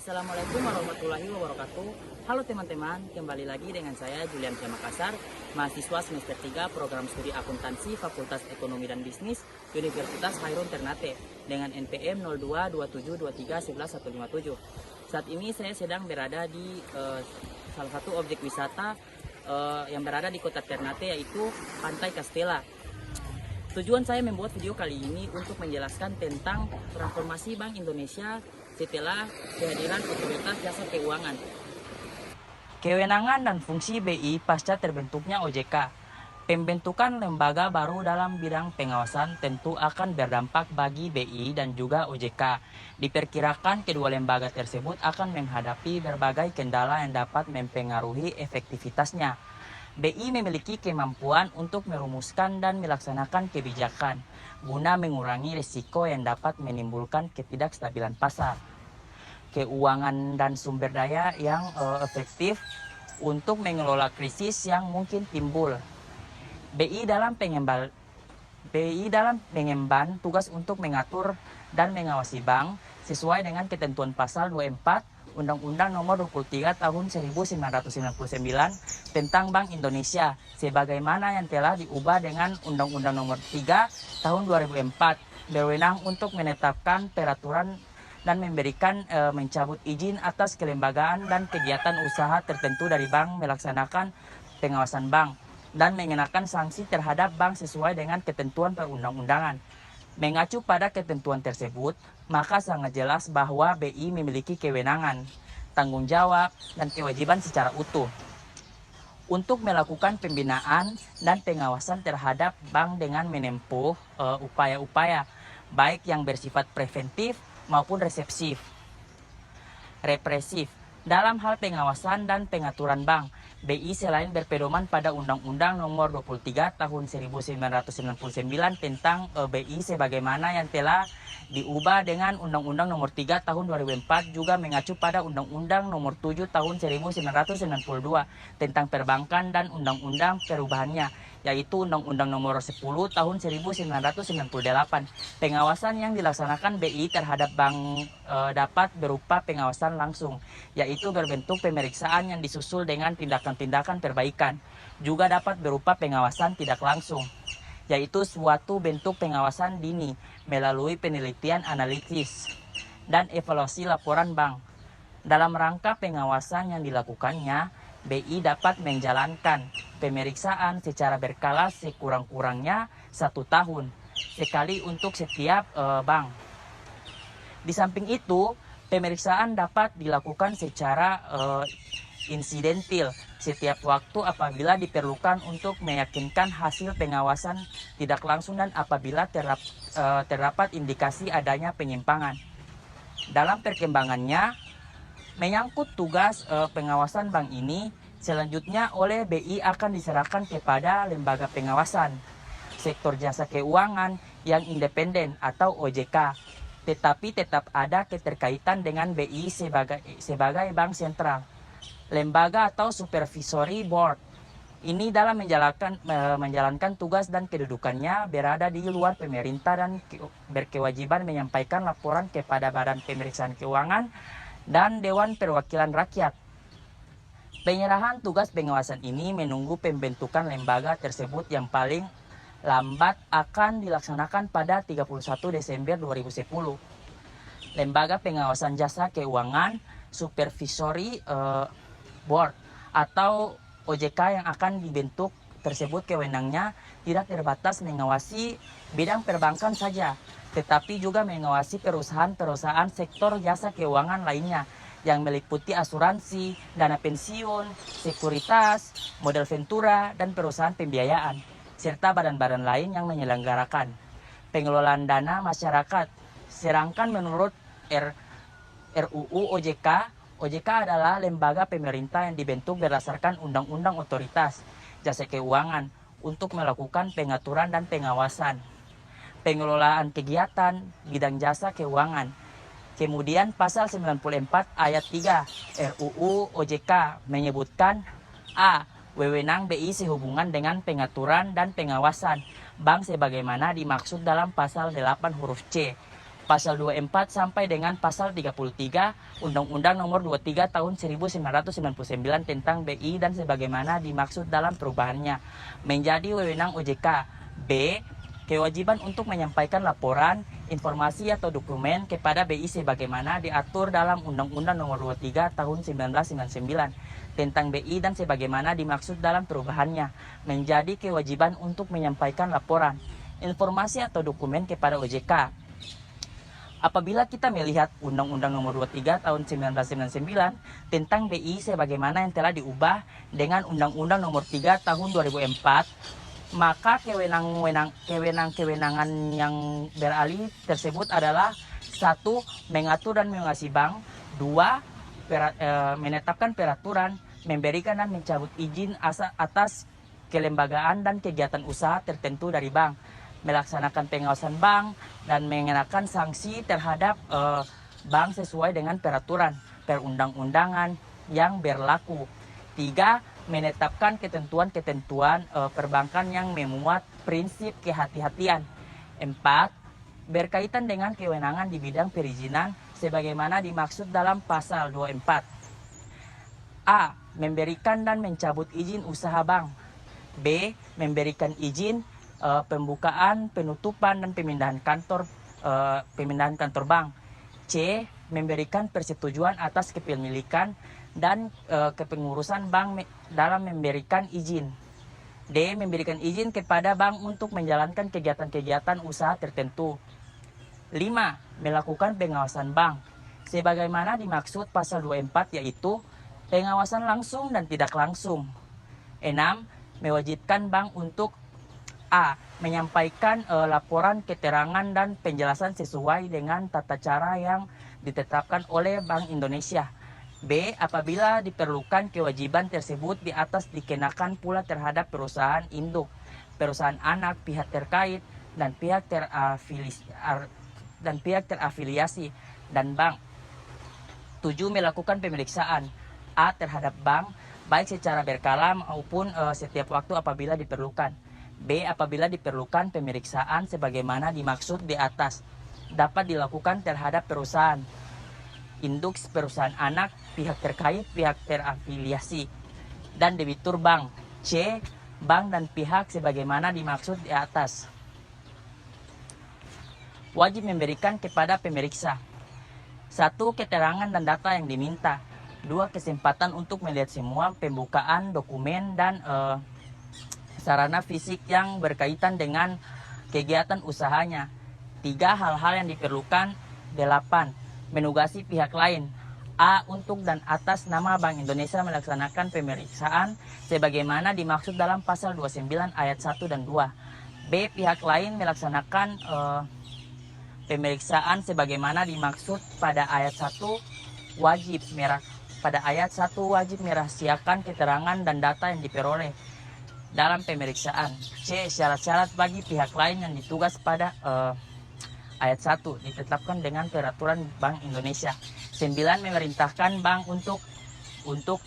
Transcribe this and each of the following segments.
Assalamualaikum warahmatullahi wabarakatuh. Halo teman-teman, kembali lagi dengan saya Julian Syah Makassar, mahasiswa semester 3 program studi akuntansi Fakultas Ekonomi dan Bisnis Universitas Khairun Ternate dengan NPM 0227231157. Saat ini saya sedang berada di salah satu objek wisata yang berada di kota Ternate, yaitu Pantai Castella. Tujuan saya membuat video kali ini untuk menjelaskan tentang transformasi Bank Indonesia setelah kehadiran Otoritas Jasa Keuangan. Kewenangan dan fungsi BI pasca terbentuknya OJK. Pembentukan lembaga baru dalam bidang pengawasan tentu akan berdampak bagi BI dan juga OJK. Diperkirakan kedua lembaga tersebut akan menghadapi berbagai kendala yang dapat mempengaruhi efektivitasnya. BI memiliki kemampuan untuk merumuskan dan melaksanakan kebijakan guna mengurangi risiko yang dapat menimbulkan ketidakstabilan pasar, keuangan dan sumber daya yang efektif untuk mengelola krisis yang mungkin timbul. BI dalam pengemban tugas untuk mengatur dan mengawasi bank sesuai dengan ketentuan pasal 24 Undang-Undang Nomor 23 Tahun 1999 tentang Bank Indonesia, sebagaimana yang telah diubah dengan Undang-Undang Nomor 3 Tahun 2004, berwenang untuk menetapkan peraturan dan memberikan mencabut izin atas kelembagaan dan kegiatan usaha tertentu dari bank melaksanakan pengawasan bank dan mengenakan sanksi terhadap bank sesuai dengan ketentuan perundang-undangan. Mengacu pada ketentuan tersebut, maka sangat jelas bahwa BI memiliki kewenangan, tanggung jawab, dan kewajiban secara utuh untuk melakukan pembinaan dan pengawasan terhadap bank dengan menempuh upaya-upaya baik yang bersifat preventif maupun represif. Dalam hal pengawasan dan pengaturan bank, BI selain berpedoman pada Undang-Undang Nomor 23 Tahun 1999 tentang BI sebagaimana yang telah diubah dengan Undang-Undang Nomor 3 Tahun 2004, juga mengacu pada Undang-Undang Nomor 7 Tahun 1992 tentang perbankan dan undang-undang perubahannya, yaitu Undang-Undang Nomor 10 Tahun 1998. Pengawasan yang dilaksanakan BI terhadap bank dapat berupa pengawasan langsung, yaitu berbentuk pemeriksaan yang disusul dengan tindakan-tindakan perbaikan. Juga dapat berupa pengawasan tidak langsung, yaitu suatu bentuk pengawasan dini melalui penelitian analisis dan evaluasi laporan bank. Dalam rangka pengawasan yang dilakukannya, BI dapat menjalankan pemeriksaan secara berkala sekurang-kurangnya 1 tahun sekali untuk setiap bank. Di samping itu, pemeriksaan dapat dilakukan secara insidentil setiap waktu apabila diperlukan untuk meyakinkan hasil pengawasan tidak langsung dan apabila terdapat indikasi adanya penyimpangan. Dalam perkembangannya, menyangkut tugas pengawasan bank ini, selanjutnya oleh BI akan diserahkan kepada lembaga pengawasan sektor jasa keuangan yang independen atau OJK, tetapi tetap ada keterkaitan dengan BI sebagai bank sentral. Lembaga atau supervisory board ini dalam menjalankan tugas dan kedudukannya berada di luar pemerintah dan berkewajiban menyampaikan laporan kepada Badan Pemeriksaan Keuangan dan Dewan Perwakilan Rakyat. Penyerahan tugas pengawasan ini menunggu pembentukan lembaga tersebut yang paling lambat akan dilaksanakan pada 31 Desember 2010. Lembaga pengawasan jasa keuangan Supervisory Board atau OJK yang akan dibentuk tersebut kewenangannya tidak terbatas mengawasi bidang perbankan saja, tetapi juga mengawasi perusahaan-perusahaan sektor jasa keuangan lainnya yang meliputi asuransi, dana pensiun, sekuritas, modal ventura, dan perusahaan pembiayaan, serta badan-badan lain yang menyelenggarakan pengelolaan dana masyarakat. Sedangkan menurut RUU OJK adalah lembaga pemerintah yang dibentuk berdasarkan Undang-Undang Otoritas Jasa Keuangan untuk melakukan pengaturan dan pengawasan pengelolaan kegiatan bidang jasa keuangan. Kemudian pasal 94 ayat 3 RUU OJK menyebutkan A. Wewenang BI sehubungan dengan pengaturan dan pengawasan bank sebagaimana dimaksud dalam pasal 8 huruf C. pasal 24 sampai dengan pasal 33 Undang-Undang Nomor 23 Tahun 1999 tentang BI dan sebagaimana dimaksud dalam perubahannya menjadi wewenang OJK. B. Kewajiban untuk menyampaikan laporan, informasi atau dokumen kepada BI sebagaimana diatur dalam Undang-Undang Nomor 23 Tahun 1999 tentang BI dan sebagaimana dimaksud dalam perubahannya menjadi kewajiban untuk menyampaikan laporan, informasi atau dokumen kepada OJK. Apabila kita melihat Undang-Undang Nomor 23 Tahun 1999 tentang BI sebagaimana yang telah diubah dengan Undang-Undang Nomor 3 Tahun 2004, maka kewenangan yang beralih tersebut adalah 1. Mengatur dan mengawasi bank, 2. Menetapkan peraturan, memberikan dan mencabut izin atas kelembagaan dan kegiatan usaha tertentu dari bank, melaksanakan pengawasan bank, dan mengenakan sanksi terhadap bank sesuai dengan peraturan perundang-undangan yang berlaku. 3. Menetapkan ketentuan-ketentuan perbankan yang memuat prinsip kehati-hatian. 4. Berkaitan dengan kewenangan di bidang perizinan sebagaimana dimaksud dalam pasal 24. A. Memberikan dan mencabut izin usaha bank. B. Memberikan izin pembukaan, penutupan, dan pemindahan kantor bank. C. Memberikan persetujuan atas kepemilikan dan kepengurusan bank dalam memberikan izin. D. Memberikan izin kepada bank untuk menjalankan kegiatan-kegiatan usaha tertentu. 5. Melakukan pengawasan bank sebagaimana dimaksud pasal 24 yaitu pengawasan langsung dan tidak langsung. 6. Mewajibkan bank untuk A. Menyampaikan laporan, keterangan, dan penjelasan sesuai dengan tata cara yang ditetapkan oleh Bank Indonesia. B. Apabila diperlukan kewajiban tersebut di atas dikenakan pula terhadap perusahaan induk, perusahaan anak, pihak terkait, dan pihak terafiliasi dan bank. 7. Melakukan pemeriksaan A. terhadap bank baik secara berkala maupun setiap waktu apabila diperlukan. B. Apabila diperlukan pemeriksaan sebagaimana dimaksud di atas dapat dilakukan terhadap perusahaan induk, perusahaan anak, pihak terkait, pihak terafiliasi, dan debitur bank. C. Bank dan pihak sebagaimana dimaksud di atas. Wajib memberikan kepada pemeriksa 1. Keterangan dan data yang diminta. 2. Kesempatan untuk melihat semua pembukaan, dokumen, dan sarana fisik yang berkaitan dengan kegiatan usahanya. 3. Hal-hal yang diperlukan. 8. Menugasi pihak lain A. Untuk dan atas nama Bank Indonesia melaksanakan pemeriksaan sebagaimana dimaksud dalam pasal 29 ayat 1 dan 2. B. Pihak lain melaksanakan pemeriksaan sebagaimana dimaksud pada ayat 1 wajib merahasiakan keterangan dan data yang diperoleh dalam pemeriksaan. C. Syarat-syarat bagi pihak lain yang ditugas pada ayat 1 ditetapkan dengan peraturan Bank Indonesia. 9. Memerintahkan bank untuk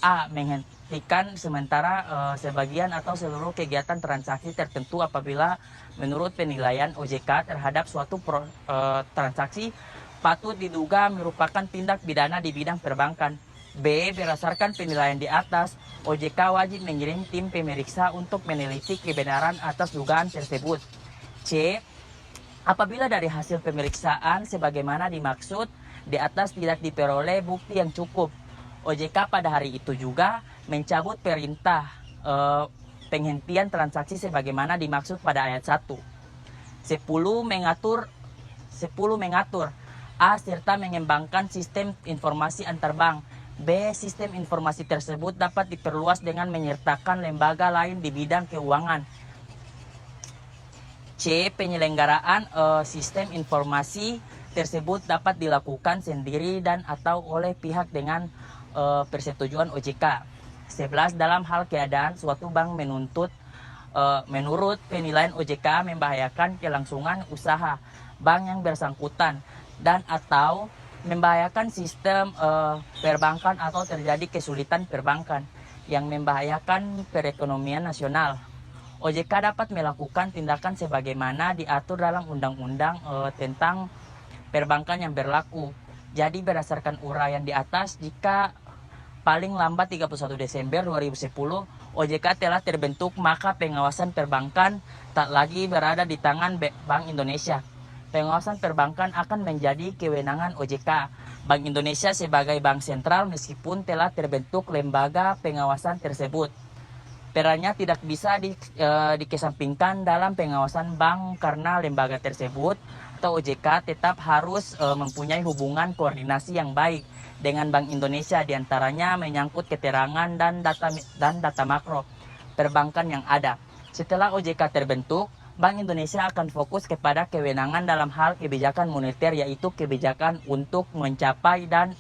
A. Menghentikan sementara sebagian atau seluruh kegiatan transaksi tertentu apabila menurut penilaian OJK terhadap suatu transaksi patut diduga merupakan tindak pidana di bidang perbankan. B. Berdasarkan penilaian di atas, OJK wajib mengirim tim pemeriksa untuk meneliti kebenaran atas dugaan tersebut. C. Apabila dari hasil pemeriksaan sebagaimana dimaksud di atas tidak diperoleh bukti yang cukup, OJK pada hari itu juga mencabut perintah penghentian transaksi sebagaimana dimaksud pada ayat 1. 10. Mengatur A. Serta mengembangkan sistem informasi antar bank. B. Sistem informasi tersebut dapat diperluas dengan menyertakan lembaga lain di bidang keuangan. C. Penyelenggaraan sistem informasi tersebut dapat dilakukan sendiri dan atau oleh pihak dengan persetujuan OJK. 11. Dalam hal keadaan suatu bank menurut penilaian OJK membahayakan kelangsungan usaha bank yang bersangkutan dan atau membahayakan sistem perbankan atau terjadi kesulitan perbankan yang membahayakan perekonomian nasional. OJK dapat melakukan tindakan sebagaimana diatur dalam Undang-Undang tentang perbankan yang berlaku. Jadi berdasarkan uraian di atas, jika paling lambat 31 Desember 2010 OJK telah terbentuk, maka pengawasan perbankan tak lagi berada di tangan Bank Indonesia. Pengawasan perbankan akan menjadi kewenangan OJK. Bank Indonesia sebagai bank sentral meskipun telah terbentuk lembaga pengawasan tersebut. Perannya tidak bisa dikesampingkan dalam pengawasan bank karena lembaga tersebut atau OJK tetap harus mempunyai hubungan koordinasi yang baik dengan Bank Indonesia, diantaranya menyangkut keterangan dan data makro perbankan yang ada. Setelah OJK terbentuk, Bank Indonesia akan fokus kepada kewenangan dalam hal kebijakan moneter, yaitu kebijakan untuk mencapai dan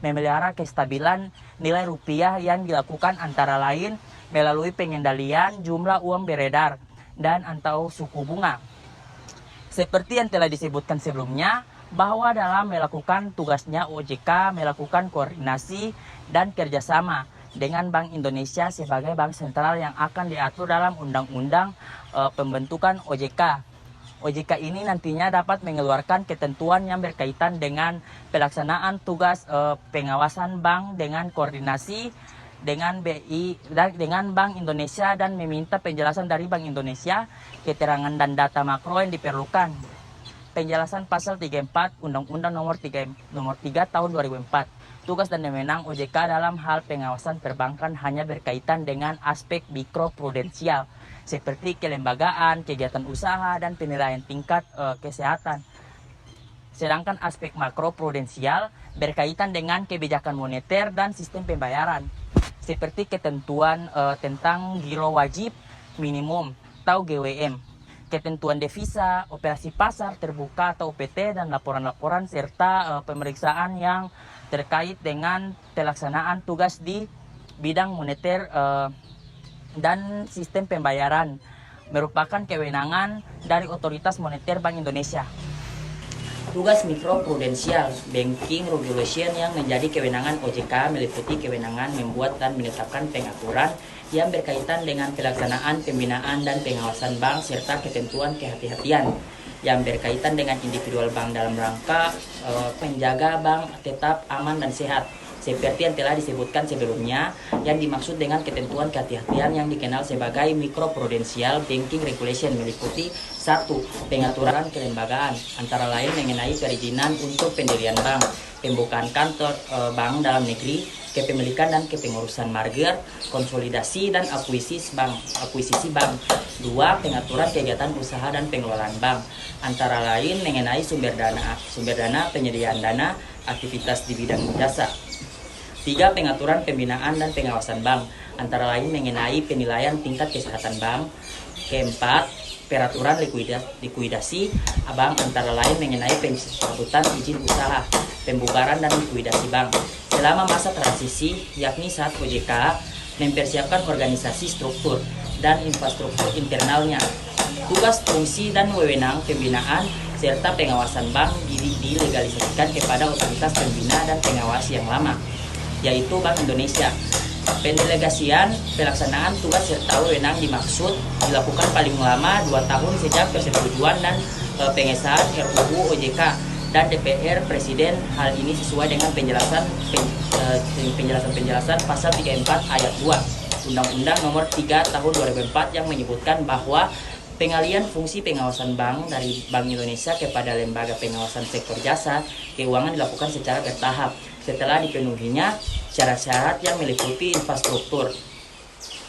memelihara kestabilan nilai rupiah yang dilakukan antara lain melalui pengendalian jumlah uang beredar dan atau suku bunga. Seperti yang telah disebutkan sebelumnya, bahwa dalam melakukan tugasnya OJK melakukan koordinasi dan kerjasama dengan Bank Indonesia sebagai bank sentral yang akan diatur dalam undang-undang pembentukan OJK. OJK ini nantinya dapat mengeluarkan ketentuan yang berkaitan dengan pelaksanaan tugas pengawasan bank dengan koordinasi dengan BI dan dengan Bank Indonesia dan meminta penjelasan dari Bank Indonesia keterangan dan data makro yang diperlukan. Penjelasan pasal 34 Undang-Undang nomor 3 tahun 2004. Tugas dan wewenang OJK dalam hal pengawasan perbankan hanya berkaitan dengan aspek mikroprudensial seperti kelembagaan, kegiatan usaha, dan penilaian tingkat kesehatan. Sedangkan aspek makroprudensial berkaitan dengan kebijakan moneter dan sistem pembayaran seperti ketentuan tentang giro wajib minimum atau GWM, ketentuan devisa, operasi pasar terbuka atau OPT, dan laporan-laporan serta pemeriksaan yang terkait dengan pelaksanaan tugas di bidang moneter dan sistem pembayaran merupakan kewenangan dari Otoritas Moneter Bank Indonesia. Tugas mikroprudensial banking regulation yang menjadi kewenangan OJK meliputi kewenangan membuat dan menetapkan pengaturan yang berkaitan dengan pelaksanaan pembinaan dan pengawasan bank serta ketentuan kehati-hatian yang berkaitan dengan individual bank dalam rangka menjaga bank tetap aman dan sehat. Seperti yang telah disebutkan sebelumnya, yang dimaksud dengan ketentuan kehati-hatian yang dikenal sebagai mikroprudensial banking regulation meliputi 1. Pengaturan kelembagaan, antara lain mengenai perizinan untuk pendirian bank, pembukaan kantor bank dalam negeri, kepemilikan dan kepengurusan marger, konsolidasi dan akuisisi bank. 2. Pengaturan kegiatan usaha dan pengelolaan bank, antara lain mengenai sumber dana, penyediaan dana, aktivitas di bidang jasa. 3. Pengaturan pembinaan dan pengawasan bank, antara lain mengenai penilaian tingkat kesehatan bank. 4. Peraturan likuidasi bank, antara lain mengenai pencabutan izin usaha, pembubaran dan likuidasi bank. Selama masa transisi, yakni saat OJK mempersiapkan organisasi struktur dan infrastruktur internalnya, tugas, fungsi, dan wewenang pembinaan serta pengawasan bank dilegalisasikan kepada otoritas pembina dan pengawas yang lama, yaitu Bank Indonesia. Pendelegasian pelaksanaan tugas serta wewenang dimaksud dilakukan paling lama 2 tahun sejak persetujuan dan pengesahan RUU OJK dan DPR Presiden. Hal ini sesuai dengan penjelasan pasal 34 ayat 2 Undang-Undang nomor 3 tahun 2004 yang menyebutkan bahwa pengalihan fungsi pengawasan bank dari Bank Indonesia kepada lembaga pengawasan sektor jasa keuangan dilakukan secara bertahap setelah dipenuhinya syarat-syarat yang meliputi infrastruktur,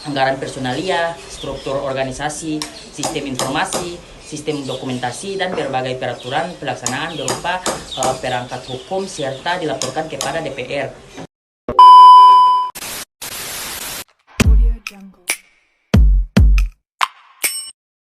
anggaran personalia, struktur organisasi, sistem informasi, sistem dokumentasi, dan berbagai peraturan pelaksanaan berupa perangkat hukum serta dilaporkan kepada DPR.